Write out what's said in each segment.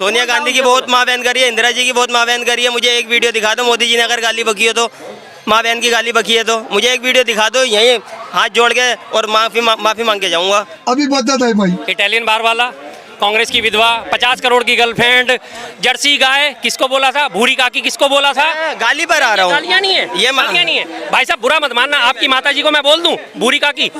सोनिया गांधी की बहुत माँ बहन करी है, इंदिरा जी की बहुत माँ बहन करी है। मुझे एक वीडियो दिखा दो, मोदी जी ने अगर गाली बकी हो तो, माँ बहन की गाली बकी है तो मुझे एक वीडियो दिखा दो, यहीं हाथ जोड़ के और माफी मांग के जाऊंगा। अभी बता है भाई। इटालियन बार वाला, कांग्रेस की विधवा, 50 करोड़ की गर्लफ्रेंड, जर्सी गाय किसको बोला था, भूरी काकी किसको बोला था? गाली पर आ रहा हूँ, गालियाँ नहीं है, ये गालियाँ नहीं है भाई साहब, बुरा मत मानना। आपकी माता जी को मैं बोल दूं भूरी काकी?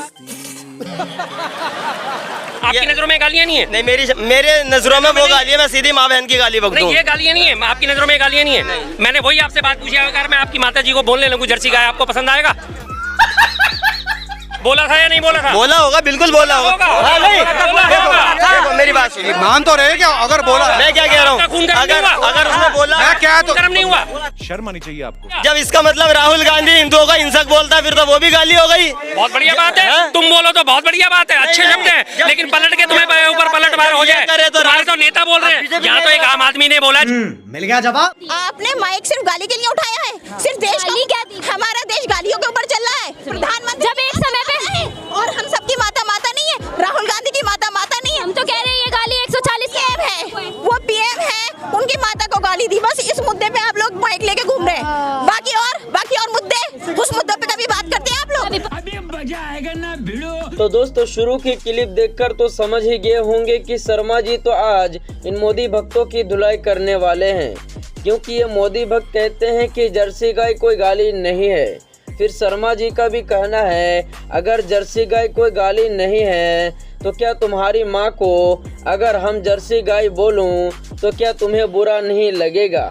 आपकी नजरों में गालियाँ नहीं है? नहीं, मेरे नजरों में वो गाली है, मैं सीधी माँ बहन की गाली बक दूं। ये गालियाँ नहीं है, आपकी नजरों में गालियाँ नहीं है। मैंने वही आपसे बात पूछी, अगर मैं आपकी माता जी को बोलने लगूं जर्सी गाय, आपको पसंद आएगा? बोला था या नहीं बोला था? बोला होगा, बिल्कुल बोला होगा। हाँ, नहीं, देखो मेरी बात सुनिए, मान तो रहे क्या? अगर बोला, मैं क्या कह रहा हूँ, अगर उसने बोला मैं क्या तो कर्म नहीं हुआ। शर्म आनी चाहिए आपको। जब इसका मतलब राहुल गांधी हिंदुओं का हिंसक बोलता है, फिर तो वो भी गाली हो गई। बहुत बढ़िया बात है, तुम बोलो तो बहुत बढ़िया बात है, अच्छे शब्द हैं, लेकिन पलट के तुम्हें ऊपर पलट मार हो जाए। तुम्हारे तो नेता बोल रहे हैं, यहाँ तो एक आम आदमी ने बोला। मिल गया जवाब। आपने माइक सिर्फ गाली के लिए उठाया है, सिर्फ देश को, हमारा देश गालियों के ऊपर चल रहा है। प्रधानमंत्री जब एक समय पे और हम सबकी माता माता नहीं है, राहुल गांधी की माता माता नहीं है। हम तो कह रहे हैं ये गाली 140 पीएम है, वो पीएम है, उनकी माता को गाली दी। बस इस मुद्दे पे आप लोग माइक लेके घूम रहे हैं। बाकी और मुद्दे, उस मुद्दे पे कभी बात करते हैं आप लोग? अभी मजा आएगा ना भिड़ो। तो दोस्तों, शुरू की क्लिप देखकर तो समझ ही गए होंगे कि शर्मा जी तो आज इन मोदी भक्तों की धुलाई करने वाले हैं, क्योंकि ये मोदी भक्त कहते हैं कि जर्सी गाय कोई गाली नहीं है। फिर शर्मा जी का भी कहना है, अगर जर्सी गाय कोई गाली नहीं है तो क्या तुम्हारी माँ को अगर हम जर्सी गाय बोलूं तो क्या तुम्हें बुरा नहीं लगेगा?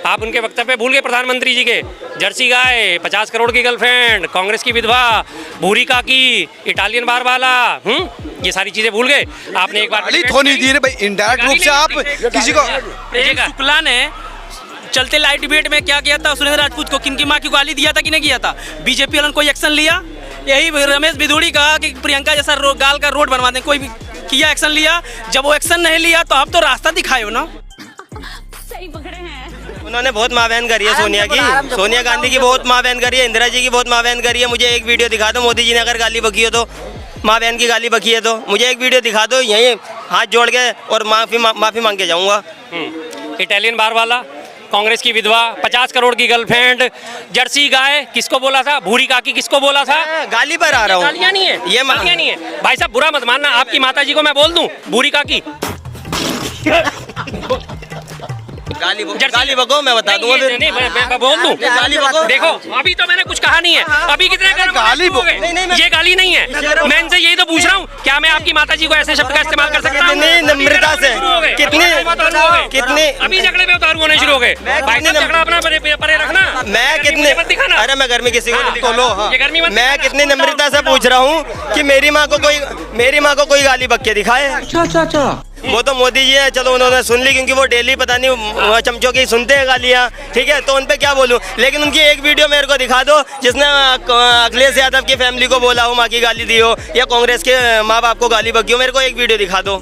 आप उनके वक्तव्य भूल गए प्रधानमंत्री जी के, जर्सी गाय, 50 करोड़ की गर्लफ्रेंड, कांग्रेस की विधवा, भूरी काकी, इटालियन बार वाला, ये सारी चीजें भूल गए आपने। एक बार होनी दी भाई, इनडायरेक्ट रूप से आप किसी को। शुक्ला ने चलते लाइव डिबेट में क्या किया था, सुरेंद्र राजपूत को किनकी माँ की गाली दिया था कि नहीं किया था? बीजेपी वालों ने कोई एक्शन लिया? यही रमेश बिधूड़ी कहा कि प्रियंका जैसा गाल का रोड बनवा दें, कोई किया एक्शन लिया? जब वो एक्शन नहीं लिया तो आप तो रास्ता दिखाए ना। सही पकड़े हैं। उन्होंने बहुत माँ बहन करी है सोनिया की, सोनिया गांधी की बहुत माँ बहन करी है, इंदिरा जी की बहुत माँ बहन करी है। मुझे एक वीडियो दिखा दो, मोदी जी ने अगर गाली बकी हो तो, माँ बहन की गाली बकी है तो मुझे एक वीडियो दिखा दो, यहीं हाथ जोड़ के और माफी मांग के जाऊंगा। इटालियन बार वाला, कांग्रेस की विधवा, 50 करोड़ की गर्लफ्रेंड, जर्सी गाय किसको बोला था, भूरी काकी किसको बोला था? गाली पर आ रहा हूँ, गालियाँ नहीं है, ये गालियाँ नहीं है भाई साहब, बुरा मत मानना। आपकी माता जी को मैं बोल दूं भूरी काकी? गाली बको, मैं बता दूंगा फिर। नहीं, मैं बोल दूं गाली बको। देखो अभी तो मैंने कुछ कहा नहीं है, अभी कितने गाली ये गाली नहीं है। मैं इनसे यही तो पूछ रहा हूँ, क्या मैं आपकी माता जी को ऐसे शब्द का इस्तेमाल कर सकता हूँ? कितनी नम्रता से, कितनी अभी झगड़े में उतारू होने शुरू हो गए। भाई साहब झगड़ा अपना परे रखना। मैं कितने, दिखाना। अरे मैं गर्मी किसी को तो लो, ये गर्मी मत मैं कितनी नम्रता से पूछ रहा हूँ कि मेरी माँ को कोई गाली बक के दिखाए। अच्छा। वो तो मोदी जी है, चलो उन्होंने सुन ली, क्योंकि वो डेली पता नहीं चमचों की सुनते हैं गालियाँ, ठीक है, तो उन पे क्या बोलूँ। लेकिन उनकी एक वीडियो मेरे को दिखा दो जिसने अखिलेश यादव की फैमिली को बोला हो, माँ की गाली दी हो, या कांग्रेस के माँ बाप को गाली बकी हो। मेरे को एक वीडियो दिखा दो,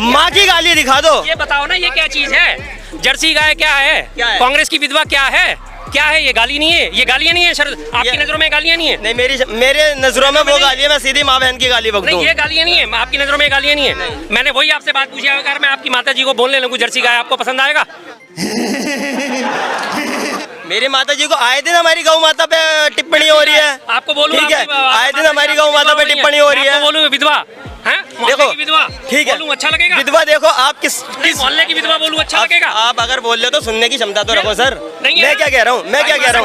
माँ की गाली दिखा दो। ये बताओ ना, ये क्या चीज है? जर्सी गाय क्या है? कांग्रेस की विधवा क्या है? क्या है ये? गाली नहीं है, ये गालियाँ नहीं है सर, आपकी नजरों में गालियाँ नहीं है? नहीं, मेरे नजरों में वो गाली है, मैं सीधी माँ बहन की गाली बक दूं। ये गालियाँ नहीं है, आपकी नजरों में गालियाँ नहीं है। मैंने वही आपसे बात पूछी, अगर मैं आपकी माता जी को बोलने लगूं जर्सी गाय, आपको पसंद आएगा? मेरी माता जी को आए दिन हमारी गौ माता पे टिप्पणी हो रही है। आपको बोलूं, ठीक है, आए दिन हमारी गौ माता पे टिप्पणी हो रही है। बोलूं विधवा, देखो विधवा, ठीक है, बोलूं अच्छा लगेगा? विधवा देखो आप किस मोहल्ले की विधवा बोलूं अच्छा लगेगा? आप अगर बोल रहे हो तो सुनने की क्षमता तो रखो सर। नहीं, मैं क्या कह रहा हूँ,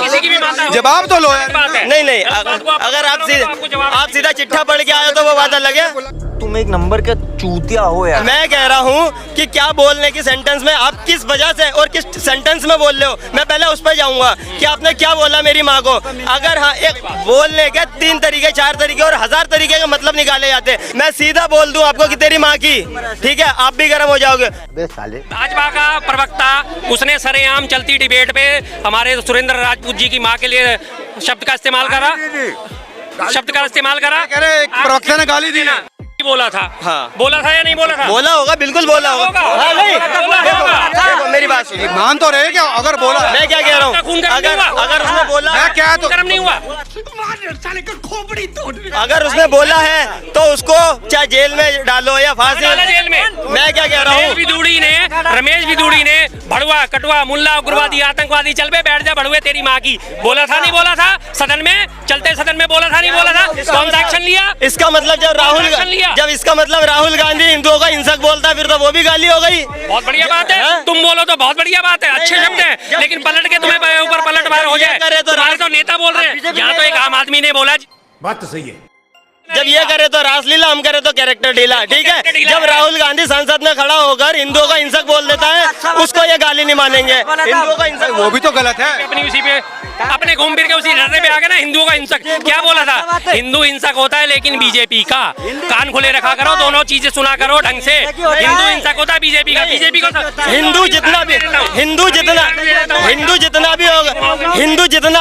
किसी की भी माता हो, जवाब तो लो यार। नहीं, अगर आप सीधा चिट्ठा पढ़ के आए हो तो वो बात अलग है। तुम एक नंबर का चूतिया हो यार। मैं कह रहा हूँ कि क्या बोलने की सेंटेंस में आप किस वजह से और किस सेंटेंस में बोल रहे हो, मैं पहले उस पर जाऊंगा कि आपने क्या बोला मेरी माँ को। अगर हाँ, एक बोलने के 3 तरीके, 4 तरीके और 1000 तरीके के मतलब निकाले जाते, मैं सीधा बोल दूं आपको कि तेरी माँ की, ठीक है, आप भी गर्म हो जाओगे। भाजपा का प्रवक्ता, उसने सरेआम चलती डिबेट पे हमारे सुरेंद्र राजपूत जी की माँ के लिए शब्द का इस्तेमाल करा, प्रवक्ता ने गाली दी ना, बोला था। हाँ, बोला था या नहीं बोला था? बोला होगा, बिल्कुल बोला होगा। हाँ, नहीं, देखो मेरी बात सुनिए। मान तो रहे क्या अगर बोला मैं क्या कह रहा हूँ, अगर उसने बोला मैं क्या तो कर्म नहीं हुआ। अगर उसने बोला है तो उसको चाहे जेल में डालो या फांसी डाला जेल में। मैं क्या कह रहा हूँ, रमेश बिदूड़ी ने भड़वा कटवा मुल्ला उग्रवादी आतंकवादी चल बे बैठ जा भड़ुए तेरी माँ की बोला था नहीं बोला था सदन में, चलते सदन में बोला था नहीं बोला था, कौन सा एक्शन लिया? इसका मतलब जब इसका मतलब राहुल गांधी हिंदुओं का हिंसक बोलता है फिर तो वो भी गाली हो गई। बहुत बढ़िया बात है, तुम बोलो तो बहुत बढ़िया बात है, अच्छे शब्द है, लेकिन पलट के तुम्हें ऊपर पलट मार हो जाए तुम्हारे तो नेता बोल रहे हैं, यहाँ तो एक आम आदमी ने बोला। बात तो सही है। जब ये करे तो रासलीला, हम करे तो कैरेक्टर ढीला, ठीक है। जब राहुल गांधी संसद में खड़ा होकर हिंदुओं का हिंसक बोल देता है उसको ये गाली नहीं मानेंगे। हिंदुओं का हिंसक वो भी तो गलत है। अपनी उसी पे अपने घूम फिर के उसी धरने पे आ गए ना, हिंदुओं का हिंसक। क्या बोला था? हिंदू हिंसक होता है लेकिन बीजेपी का। कान खुले रखा करो, दोनों चीजें सुना करो ढंग से। हिंदू हिंसक होता है बीजेपी का, बीजेपी को हिंदू जितना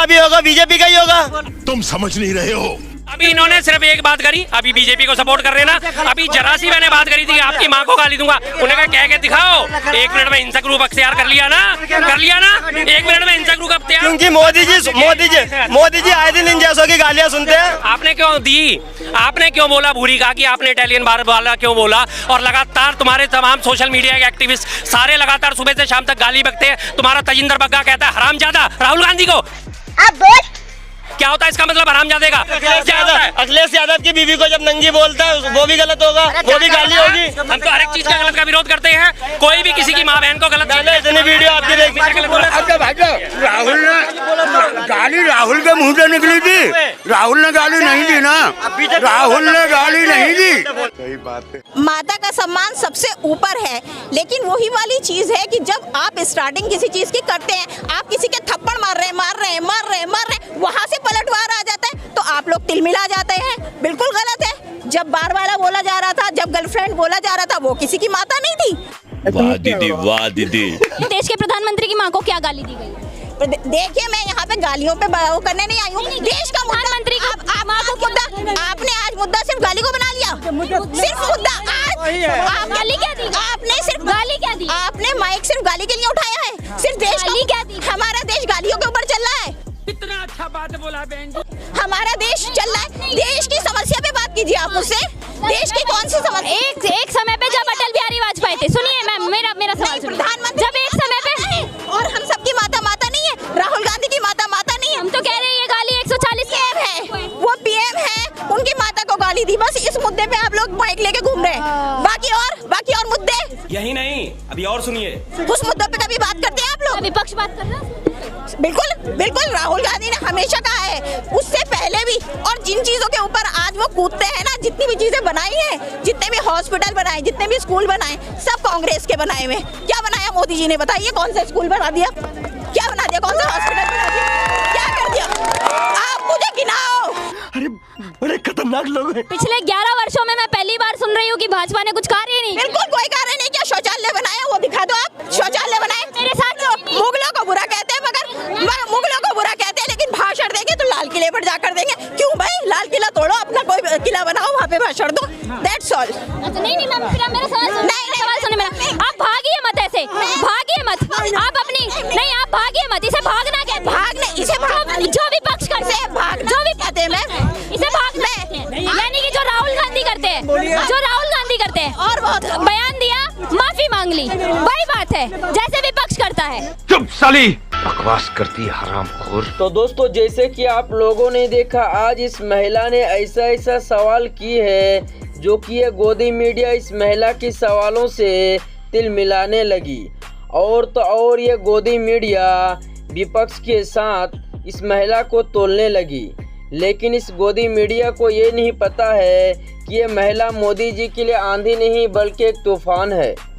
भी होगा बीजेपी का ही होगा। तुम समझ नहीं रहे हो। अभी इन्होंने सिर्फ एक बात करी, अभी बीजेपी को सपोर्ट कर रहे ना। अभी जरा सी मैंने बात करी थी कि आपकी माँ को गाली दूंगा, उन्हें कहा कह के दिखाओ। 1 मिनट में हिंसक रूप अख्तियार कर लिया ना 1 मिनट में हिंसक रूप अख्तियार। क्योंकि मोदी जी आए दिन इन जैसों की गालियां सुनते हैं। आपने क्यों दी? आपने क्यों बोला भूरी का कि आपने इटालियन बार वाला क्यों बोला? और लगातार तुम्हारे तमाम सोशल मीडिया के एक्टिविस्ट सारे लगातार सुबह से शाम तक गाली बकते हैं। तुम्हारा तजिंदर बग्गा कहता है हरामजादा राहुल गांधी को। क्या होता है इसका मतलब हरामजादे का? अखिलेश यादव की बीवी को जब नंगी बोलता है वो भी गलत होगा, वो भी गाली होगी। हम तो हर एक चीज का गलत का विरोध करते हैं। कोई भी किसी की माँ बहन को गलत इतनी वीडियो आपकी देखी। राहुल ने गाली राहुल के मुंह से निकली थी, राहुल ने गाली नहीं दी ना, राहुल ने गाली नहीं दी। सही बात है। माता का सम्मान सबसे ऊपर है, लेकिन वही वाली चीज है कि जब आप स्टार्टिंग किसी चीज की करते हैं, आप किसी के थप्पड़ मार रहे हैं, वहां से पलटवार आ जाता है तो आप लोग तिलमिला जाते हैं। बिल्कुल गलत है। जब बार वाला बोला जा रहा था, जब गर्लफ्रेंड बोला जा रहा था, वो किसी की माता नहीं थी। वाह दीदी, वाह दीदी। देश के प्रधानमंत्री की माँ को क्या गाली दी गई? देखिए, मैं यहाँ पे गालियों पे वो करने नहीं आई हूँ। देश का प्रधानमंत्री आपने आज मुद्दा सिर्फ गाली को बना लिया, सिर्फ मुद्दा। गाली क्या दी? आपने सिर्फ गाली क्या दी? आपने माइक सिर्फ गाली के लिए उठाया है। सिर्फ देश गाली क्या दी? हमारा देश गालियों के ऊपर चल रहा है। इतना अच्छा बात बोला बहन जी। हमारा देश चल रहा है। देश की समस्या पे बात कीजिए आप मुझसे। देश की कौन सी समस्या? एक समय पे जब अटल बिहारी वाजपेयी थे, सुनिए मैम, मेरा सवाल सुनिए। प्रधानमंत्री जब एक समय पे, और हम सबकी माता नहीं है, राहुल गांधी की माता नहीं है। हम तो कह रहे हैं ये गाली 140 है, वो पीएम है, उनकी माता को गाली दी। बस इस मुद्दे पे आप लोग माइक लेके घूम रहे हैं। बाकी और मुद्दे यही नहीं, अभी और सुनिए। उस मुद्दे पे कभी बात करते हैं आप लोग? विपक्ष बात कर रहा है। बिल्कुल राहुल गांधी ने हमेशा कहा है, उससे पहले भी। और जिन चीजों के ऊपर आज वो कूदते हैं ना, जितनी भी चीजें बनाई हैं, जितने भी हॉस्पिटल बनाए, जितने भी स्कूल बनाए, सब कांग्रेस के बनाए हुए। क्या बनाया मोदी जी ने? बताइए, कौन सा स्कूल बना दिया? क्या बना दिया? कौन सा हॉस्पिटल बना दिया? क्या कर दिया? आप मुझे गिनाओ। अरे बड़े खतरनाक लोग हैं। पिछले 11 वर्षों में मैं पहली बार सुन रही हूँ कि भाजपा ने कुछ कार्य ही नहीं। बिल्कुल कोई कार्य नहीं किया। शौचालय बनाया, वो दिखा दो आप। शौचालय बनाए। मेरे साथ मुगलों को बुरा कहते हैं, मगर मुगलों को बुरा कहते हैं, लेकिन भाषण देंगे तो लाल किले पर जाकर देंगे। क्यों भाई? लाल किला तोड़ो, अपना कोई किला बनाओ, वहाँ पे भाषण दो। That's all। अच्छा, नहीं मैम, फिर आप मेरा सवाल सुनिए मेरा। आप भागिए मत ऐसे, भागिए मत। आप अपनी नहीं, आप भागिए मत। इसे भागना क्या? भागने, इसे जो भी पक्ष करते हैं, जो भी कहते हैं मैम, इसे भागना यानी कि जो राहुल गांधी करते हैं, और बयान दिया, माफी मांग ली, वही बात है जैसे विपक्ष करता है। चुप साली, बकवास करती है हरामखोर। तो दोस्तों, जैसे कि आप लोगों ने देखा, आज इस महिला ने ऐसा सवाल की है जो कि ये गोदी मीडिया इस महिला के सवालों से तिल मिलाने लगी। और तो और ये गोदी मीडिया विपक्ष के साथ इस महिला को तोलने लगी। लेकिन इस गोदी मीडिया को ये नहीं पता है कि ये महिला मोदी जी के लिए आंधी नहीं बल्कि एक तूफान है।